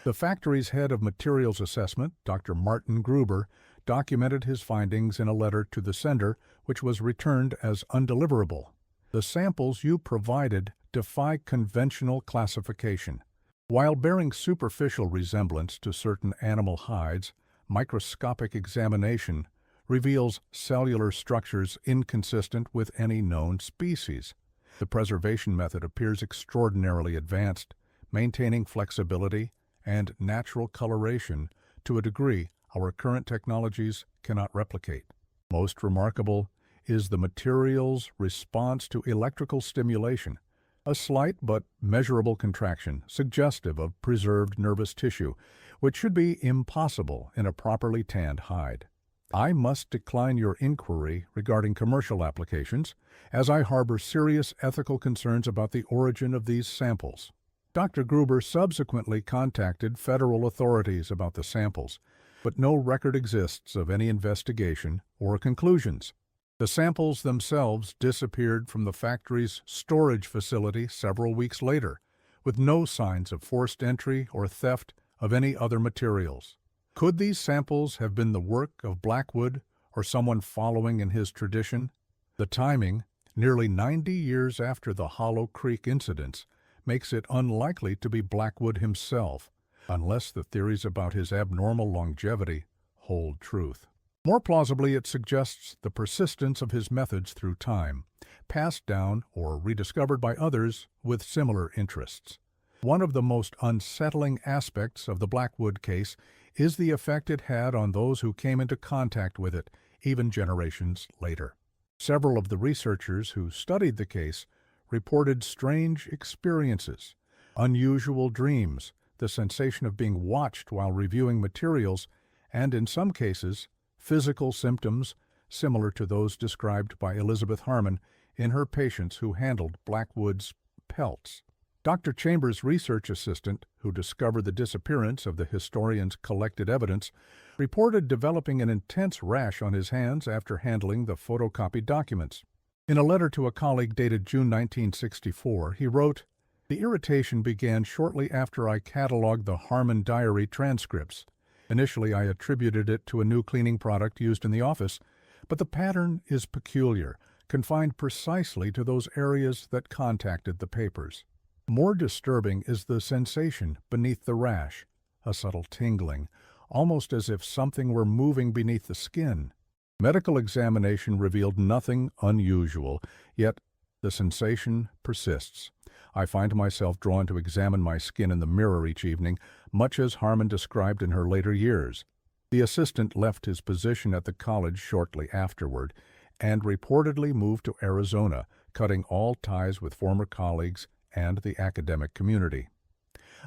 The factory's head of materials assessment, Dr. Martin Gruber, documented his findings in a letter to the sender, which was returned as undeliverable. The samples you provided defy conventional classification. While bearing superficial resemblance to certain animal hides, microscopic examination reveals cellular structures inconsistent with any known species. The preservation method appears extraordinarily advanced, maintaining flexibility and natural coloration to a degree our current technologies cannot replicate. Most remarkable is the material's response to electrical stimulation, a slight but measurable contraction suggestive of preserved nervous tissue, which should be impossible in a properly tanned hide. I must decline your inquiry regarding commercial applications, as I harbor serious ethical concerns about the origin of these samples. Dr. Gruber subsequently contacted federal authorities about the samples, but no record exists of any investigation or conclusions. The samples themselves disappeared from the factory's storage facility several weeks later, with no signs of forced entry or theft of any other materials. Could these samples have been the work of Blackwood or someone following in his tradition? The timing, nearly 90 years after the Hollow Creek incidents, makes it unlikely to be Blackwood himself, unless the theories about his abnormal longevity hold truth. More plausibly, it suggests the persistence of his methods through time, passed down or rediscovered by others with similar interests. One of the most unsettling aspects of the Blackwood case is the effect it had on those who came into contact with it, even generations later. Several of the researchers who studied the case reported strange experiences, unusual dreams, the sensation of being watched while reviewing materials, and in some cases, physical symptoms similar to those described by Elizabeth Harmon in her patients who handled Blackwood's Pelts. Dr. Chambers' research assistant, who discovered the disappearance of the historian's collected evidence, reported developing an intense rash on his hands after handling the photocopied documents. In a letter to a colleague dated June 1964, he wrote, "The irritation began shortly after I cataloged the Harmon diary transcripts. Initially, I attributed it to a new cleaning product used in the office, but the pattern is peculiar, confined precisely to those areas that contacted the papers. More disturbing is the sensation beneath the rash, a subtle tingling, almost as if something were moving beneath the skin. Medical examination revealed nothing unusual, yet the sensation persists. I find myself drawn to examine my skin in the mirror each evening, much as Harmon described in her later years." The assistant left his position at the college shortly afterward and reportedly moved to Arizona, cutting all ties with former colleagues and the academic community.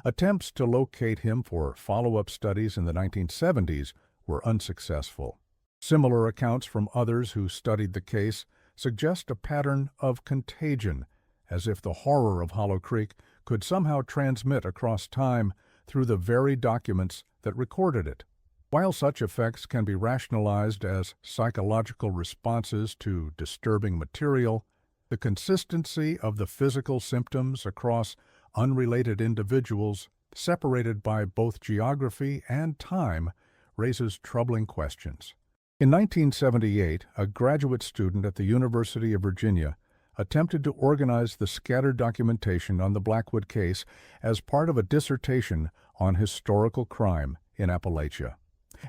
Attempts to locate him for follow-up studies in the 1970s were unsuccessful. Similar accounts from others who studied the case suggest a pattern of contagion, as if the horror of Hollow Creek could somehow transmit across time through the very documents that recorded it. While such effects can be rationalized as psychological responses to disturbing material, the consistency of the physical symptoms across unrelated individuals, separated by both geography and time, raises troubling questions. In 1978, a graduate student at the University of Virginia attempted to organize the scattered documentation on the Blackwood case as part of a dissertation on historical crime in Appalachia.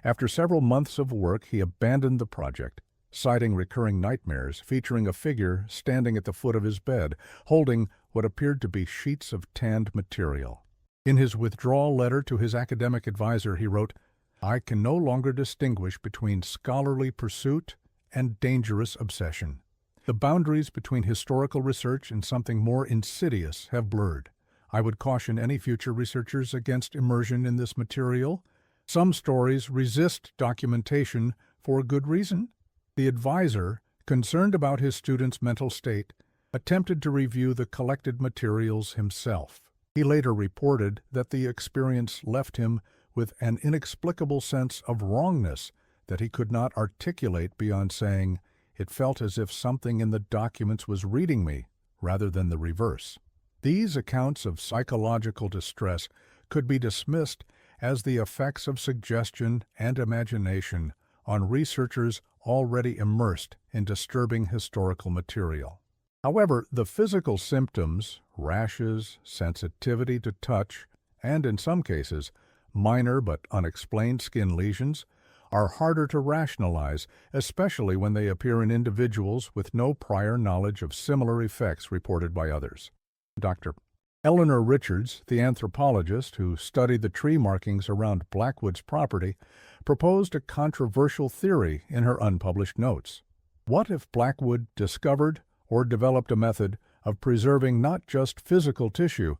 After several months of work, he abandoned the project, citing recurring nightmares featuring a figure standing at the foot of his bed, holding what appeared to be sheets of tanned material. In his withdrawal letter to his academic advisor, he wrote, "I can no longer distinguish between scholarly pursuit and dangerous obsession. The boundaries between historical research and something more insidious have blurred. I would caution any future researchers against immersion in this material. Some stories resist documentation for a good reason." The advisor, concerned about his student's mental state, attempted to review the collected materials himself. He later reported that the experience left him with an inexplicable sense of wrongness that he could not articulate beyond saying, "It felt as if something in the documents was reading me, rather than the reverse." These accounts of psychological distress could be dismissed as the effects of suggestion and imagination on researchers already immersed in disturbing historical material. However, the physical symptoms, rashes, sensitivity to touch, and in some cases, minor but unexplained skin lesions, are harder to rationalize, especially when they appear in individuals with no prior knowledge of similar effects reported by others. Dr. Eleanor Richards, the anthropologist who studied the tree markings around Blackwood's property, proposed a controversial theory in her unpublished notes. What if Blackwood discovered or developed a method of preserving not just physical tissue,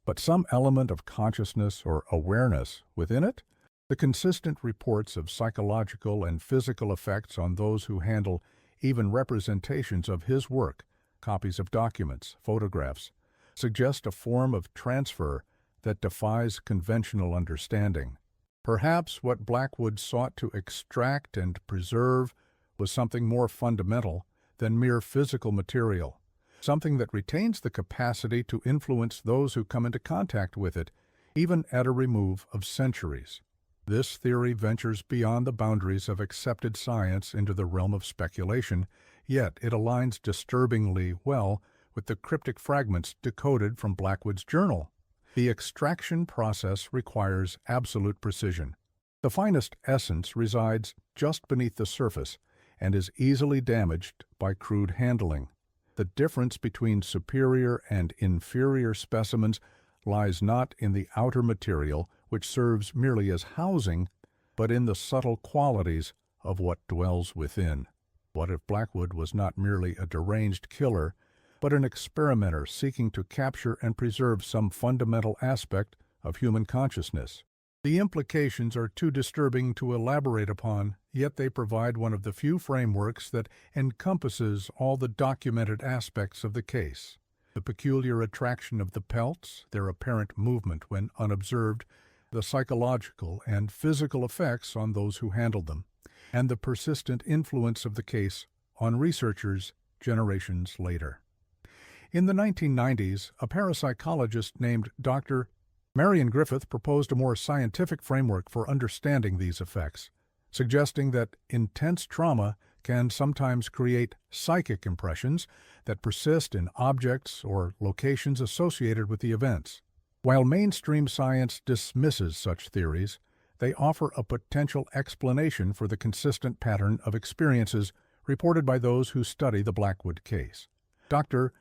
but some element of consciousness or awareness within it? The consistent reports of psychological and physical effects on those who handle even representations of his work, copies of documents, photographs, suggest a form of transfer that defies conventional understanding. Perhaps what Blackwood sought to extract and preserve was something more fundamental than mere physical material, something that retains the capacity to influence those who come into contact with it, even at a remove of centuries. This theory ventures beyond the boundaries of accepted science into the realm of speculation, yet it aligns disturbingly well with the cryptic fragments decoded from Blackwood's journal. The extraction process requires absolute precision. The finest essence resides just beneath the surface and is easily damaged by crude handling. The difference between superior and inferior specimens lies not in the outer material, which serves merely as housing, but in the subtle qualities of what dwells within. What if Blackwood was not merely a deranged killer, but an experimenter seeking to capture and preserve some fundamental aspect of human consciousness? The implications are too disturbing to elaborate upon, yet they provide one of the few frameworks that encompasses all the documented aspects of the case. The peculiar attraction of the Pelts, their apparent movement when unobserved, the psychological and physical effects on those who handled them, and the persistent influence of the case on researchers generations later. In the 1990s, a parapsychologist named Dr. Marion Griffith proposed a more scientific framework for understanding these effects, suggesting that intense trauma can sometimes create psychic impressions that persist in objects or locations associated with the events. While mainstream science dismisses such theories, they offer a potential explanation for the consistent pattern of experiences reported by those who study the Blackwood case. Dr.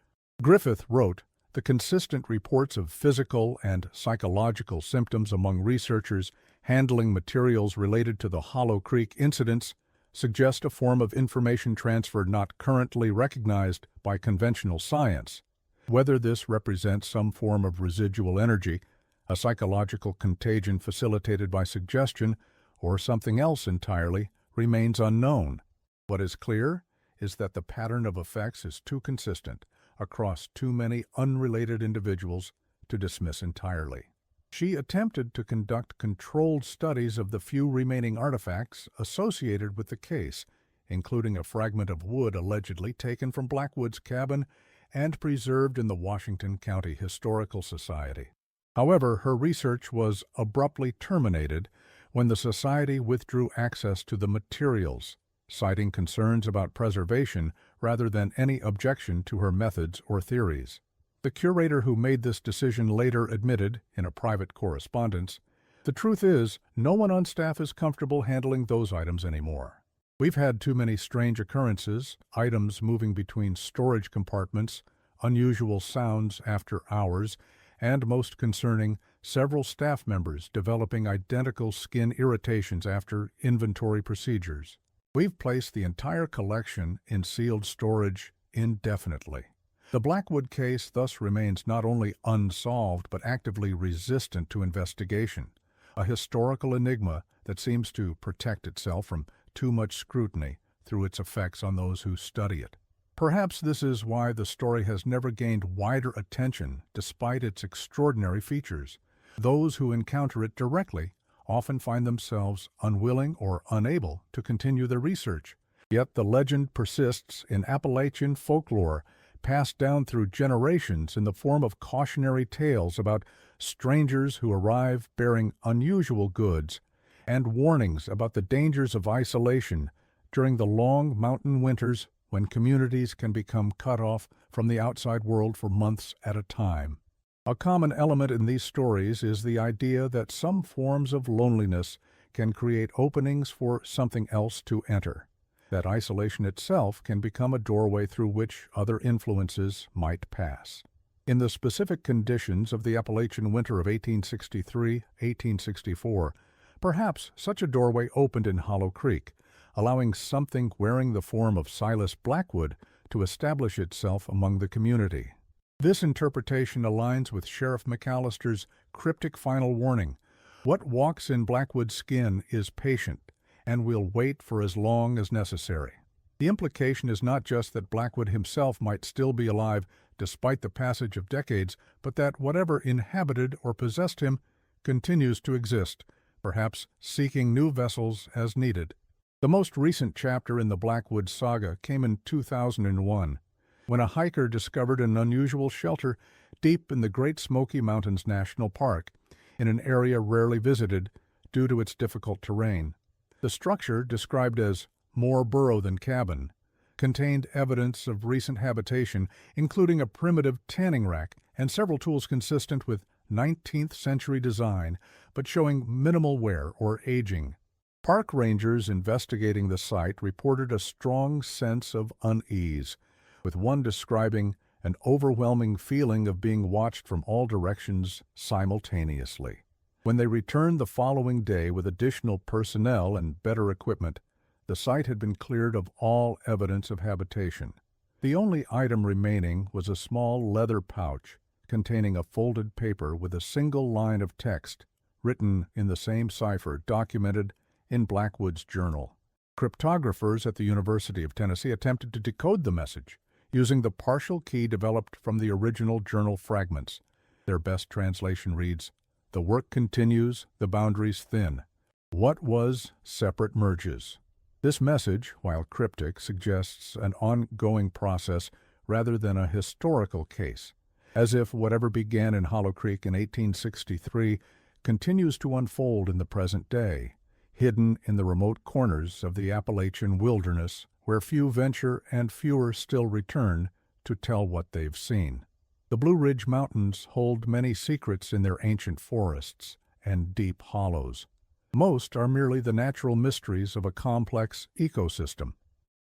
Griffith wrote, "The consistent reports of physical and psychological symptoms among researchers handling materials related to the Hollow Creek incidents suggest a form of information transfer not currently recognized by conventional science. Whether this represents some form of residual energy, a psychological contagion facilitated by suggestion, or something else entirely, remains unknown. What is clear is that the pattern of effects is too consistent across too many unrelated individuals to dismiss entirely." She attempted to conduct controlled studies of the few remaining artifacts associated with the case, including a fragment of wood allegedly taken from Blackwood's cabin and preserved in the Washington County Historical Society. However, her research was abruptly terminated when the society withdrew access to the materials, citing concerns about preservation rather than any objection to her methods or theories. The curator who made this decision later admitted, in a private correspondence, "The truth is, no one on staff is comfortable handling those items anymore. We've had too many strange occurrences, items moving between storage compartments, unusual sounds after hours, and most concerning, several staff members developing identical skin irritations after inventory procedures. We've placed the entire collection in sealed storage indefinitely." The Blackwood case thus remains not only unsolved but actively resistant to investigation, a historical enigma that seems to protect itself from too much scrutiny through its effects on those who study it. Perhaps this is why the story has never gained wider attention despite its extraordinary features. Those who encounter it directly often find themselves unwilling or unable to continue their research. Yet the legend persists in Appalachian folklore, passed down through generations in the form of cautionary tales about strangers who arrive bearing unusual goods, and warnings about the dangers of isolation during the long mountain winters when communities can become cut off from the outside world for months at a time. A common element in these stories is the idea that some forms of loneliness can create openings for something else to enter. That isolation itself can become a doorway through which other influences might pass. In the specific conditions of the Appalachian winter of 1863-1864, perhaps such a doorway opened in Hollow Creek, allowing something wearing the form of Silas Blackwood to establish itself among the community. This interpretation aligns with Sheriff McAllister's cryptic final warning: "What walks in Blackwood's skin is patient, and will wait for as long as necessary." The implication is not just that Blackwood himself might still be alive despite the passage of decades, but that whatever inhabited or possessed him continues to exist, perhaps seeking new vessels as needed. The most recent chapter in the Blackwood saga came in 2001, when a hiker discovered an unusual shelter deep in the Great Smoky Mountains National Park, in an area rarely visited due to its difficult terrain. The structure, described as more burrow than cabin, contained evidence of recent habitation, including a primitive tanning rack and several tools consistent with 19th century design, but showing minimal wear or aging. Park rangers investigating the site reported a strong sense of unease, with one describing an overwhelming feeling of being watched from all directions simultaneously. When they returned the following day with additional personnel and better equipment, the site had been cleared of all evidence of habitation. The only item remaining was a small leather pouch containing a folded paper with a single line of text, written in the same cipher documented in Blackwood's journal. Cryptographers at the University of Tennessee attempted to decode the message using the partial key developed from the original journal fragments. Their best translation reads, "The work continues, the boundaries thin. What was separate merges." This message, while cryptic, suggests an ongoing process rather than a historical case, as if whatever began in Hollow Creek in 1863 continues to unfold in the present day, hidden in the remote corners of the Appalachian wilderness where few venture and fewer still return to tell what they've seen. The Blue Ridge Mountains hold many secrets in their ancient forests and deep hollows. Most are merely the natural mysteries of a complex ecosystem,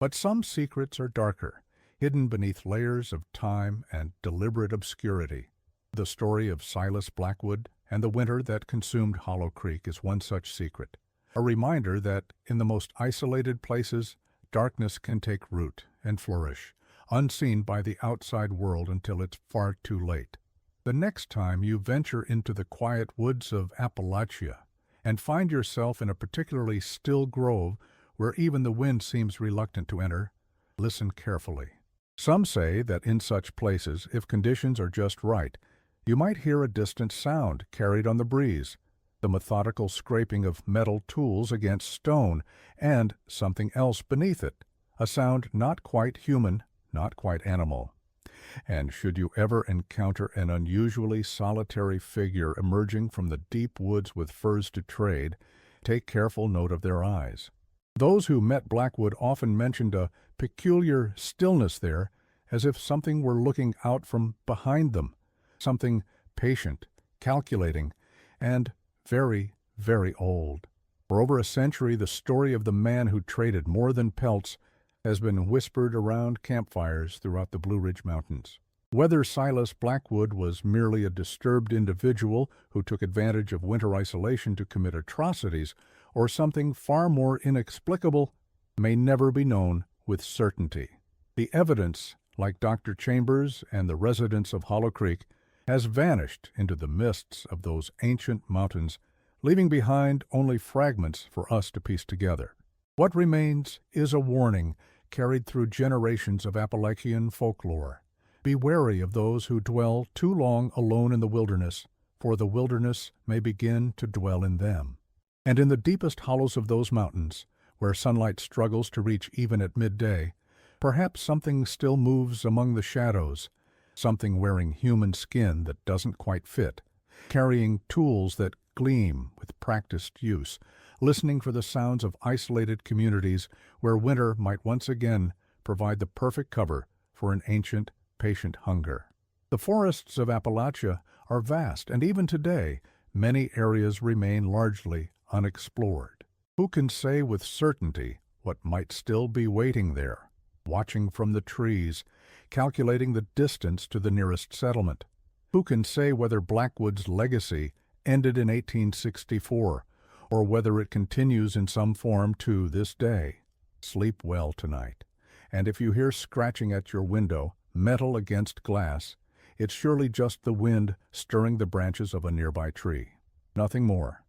but some secrets are darker, hidden beneath layers of time and deliberate obscurity. The story of Silas Blackwood and the winter that consumed Hollow Creek is one such secret, a reminder that in the most isolated places, darkness can take root and flourish, unseen by the outside world until it's far too late. The next time you venture into the quiet woods of Appalachia and find yourself in a particularly still grove where even the wind seems reluctant to enter, listen carefully. Some say that in such places, if conditions are just right, you might hear a distant sound carried on the breeze, the methodical scraping of metal tools against stone, and something else beneath it, a sound not quite human, not quite animal. And should you ever encounter an unusually solitary figure emerging from the deep woods with furs to trade, take careful note of their eyes. Those who met Blackwood often mentioned a peculiar stillness there, as if something were looking out from behind them, something patient, calculating, and very, very old. For over a century, the story of the man who traded more than pelts has been whispered around campfires throughout the Blue Ridge Mountains. Whether Silas Blackwood was merely a disturbed individual who took advantage of winter isolation to commit atrocities, or something far more inexplicable, may never be known with certainty. The evidence, like Dr. Chambers and the residents of Hollow Creek, has vanished into the mists of those ancient mountains, leaving behind only fragments for us to piece together. What remains is a warning carried through generations of Appalachian folklore. Be wary of those who dwell too long alone in the wilderness, for the wilderness may begin to dwell in them. And in the deepest hollows of those mountains, where sunlight struggles to reach even at midday, perhaps something still moves among the shadows, something wearing human skin that doesn't quite fit, carrying tools that gleam with practiced use, listening for the sounds of isolated communities where winter might once again provide the perfect cover for an ancient, patient hunger. The forests of Appalachia are vast, and even today, many areas remain largely unexplored. Who can say with certainty what might still be waiting there, watching from the trees, calculating the distance to the nearest settlement? Who can say whether Blackwood's legacy ended in 1864, or whether it continues in some form to this day? Sleep well tonight, and if you hear scratching at your window, metal against glass, it's surely just the wind stirring the branches of a nearby tree. Nothing more.